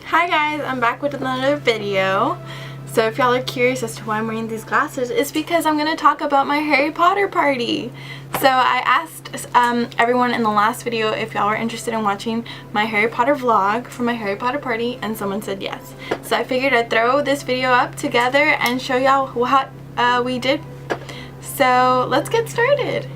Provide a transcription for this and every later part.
Hi guys, I'm back with another video. So if y'all are curious as to why I'm wearing these glasses, it's because I'm going to talk about my Harry Potter party. So I asked everyone in the last video if y'all were interested in watching my Harry Potter vlog for my Harry Potter party, and someone said yes. So I figured I'd throw this video up together and show y'all what we did. So let's get started.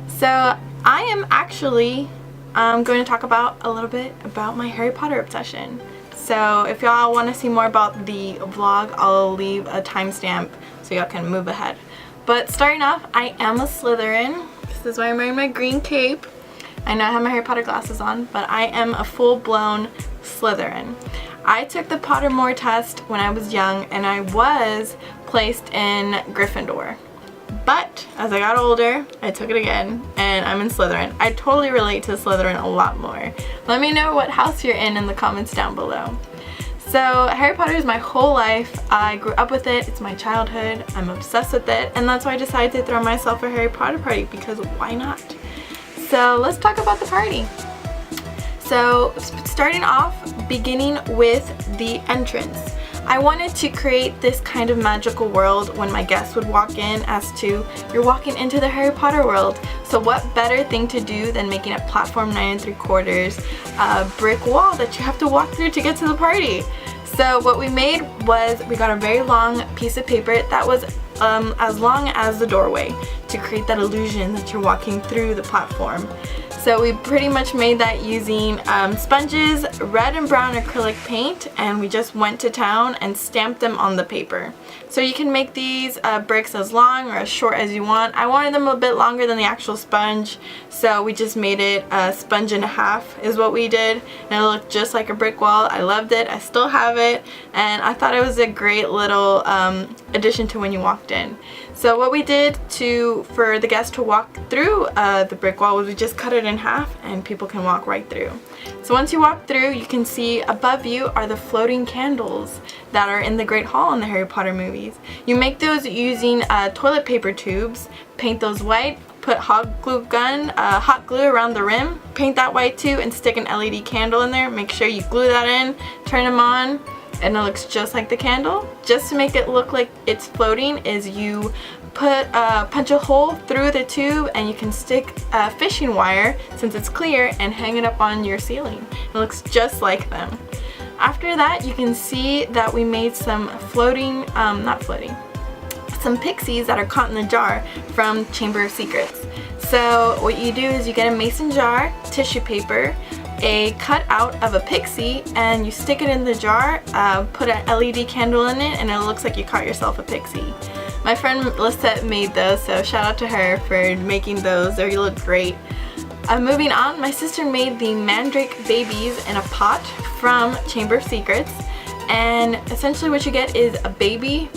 So I am actually going to talk about a little bit about my Harry Potter obsession. So if y'all want to see more about the vlog, I'll leave a timestamp so y'all can move ahead. But starting off, I am a Slytherin. This is why I'm wearing my green cape. I know I have my Harry Potter glasses on, but I am a full-blown Slytherin. I took the Pottermore test when I was young, and I was placed in Gryffindor. But as I got older, I took it again, and I'm in Slytherin. I totally relate to Slytherin a lot more. Let me know what house you're in the comments down below. So Harry Potter is my whole life. I grew up with it. It's my childhood. I'm obsessed with it, and that's why I decided to throw myself a Harry Potter party, because why not? So let's talk about the party. So starting off, beginning with the entrance. I wanted to create this kind of magical world when my guests would walk in, as to, you're walking into the Harry Potter world. So what better thing to do than making a platform 9 3/4 brick wall that you have to walk through to get to the party. So what we made was, we got a very long piece of paper that was as long as the doorway, to create that illusion that you're walking through the platform. So we pretty much made that using sponges, red and brown acrylic paint, and we just went to town and stamped them on the paper. So you can make these bricks as long or as short as you want. I wanted them a bit longer than the actual sponge, so we just made it a sponge and a half is what we did, and it looked just like a brick wall. I loved it. I still have it, and I thought it was a great little addition to when you walked in. So what we did for the guests to walk through the brick wall was we just cut it in half, and people can walk right through. So once you walk through, you can see above you are the floating candles that are in the Great Hall in the Harry Potter movies. You make those using toilet paper tubes, paint those white, put hot glue around the rim, paint that white too, and stick an LED candle in there. Make sure you glue that in, turn them on, and it looks just like the candle. Just to make it look like it's floating is you punch a hole through the tube, and you can stick fishing wire, since it's clear, and hang it up on your ceiling. It looks just like them. After that, you can see that we made some some pixies that are caught in the jar from Chamber of Secrets. So what you do is you get a mason jar, tissue paper, a cutout of a pixie, and you stick it in the jar, put an LED candle in it, and it looks like you caught yourself a pixie. My friend Lisette made those, so shout out to her for making those. They look great. Moving on, my sister made the Mandrake babies in a pot from Chamber of Secrets, and essentially what you get is a baby,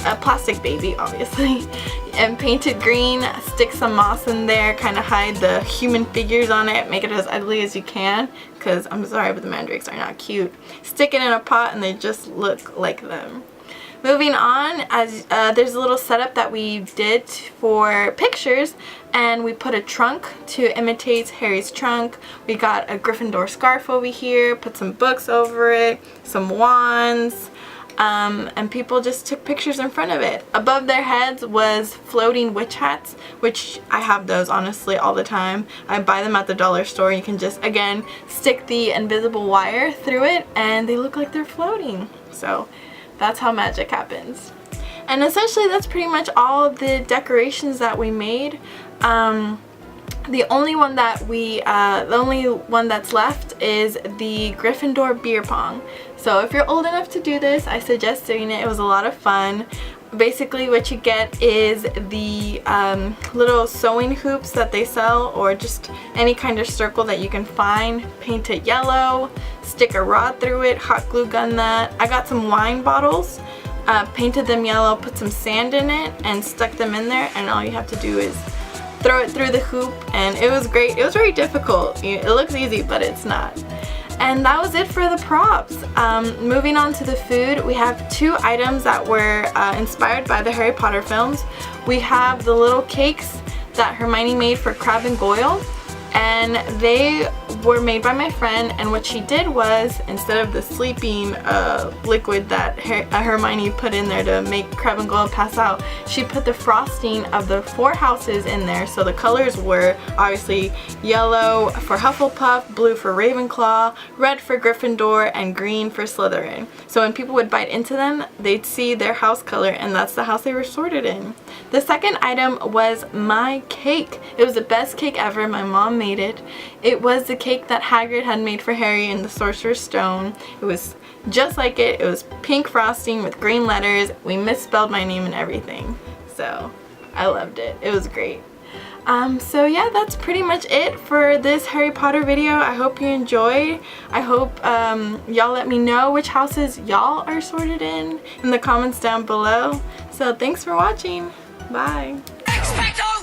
a plastic baby obviously, and painted green. Stick some moss in there, kind of hide the human figures on it, make it as ugly as you can, because I'm sorry, but the mandrakes are not cute. Stick it in a pot and they just look like them. Moving on, there's a little setup that we did for pictures, and we put a trunk to imitate Harry's trunk. We got a Gryffindor scarf over here, put some books over it, some wands, and people just took pictures in front of it. Above their heads was floating witch hats, which I have those honestly all the time. I buy them at the dollar store. You can just, again, stick the invisible wire through it, and they look like they're floating. So that's how magic happens. And essentially that's pretty much all of the decorations that we made. The only one that's left is the Gryffindor beer pong. So if you're old enough to do this, I suggest doing it. It was a lot of fun. Basically what you get is the little sewing hoops that they sell, or just any kind of circle that you can find. Paint it yellow, stick a rod through it, hot glue gun that. I got some wine bottles, painted them yellow, put some sand in it, and stuck them in there, and all you have to do is throw it through the hoop, and it was great. It was very difficult. It looks easy, but it's not. And that was it for the props. Moving on to the food, we have two items that were inspired by the Harry Potter films. We have the little cakes that Hermione made for Crabbe and Goyle. and they were made by my friend, and what she did was, instead of the sleeping liquid that Hermione put in there to make Crabbe and Goyle pass out, she put the frosting of the 4 houses in there. So the colors were obviously yellow for Hufflepuff, blue for Ravenclaw, red for Gryffindor, and green for Slytherin. So when people would bite into them, they'd see their house color, and that's the house they were sorted in. The second item was my cake. It was the best cake ever. My mom made it. It was the cake that Hagrid had made for Harry in the Sorcerer's Stone. It was just like it. It was pink frosting with green letters. We misspelled my name and everything. So I loved it. It was great. So yeah, that's pretty much it for this Harry Potter video. I hope you enjoyed. I hope y'all let me know which houses y'all are sorted in the comments down below. So thanks for watching. Bye. Expecto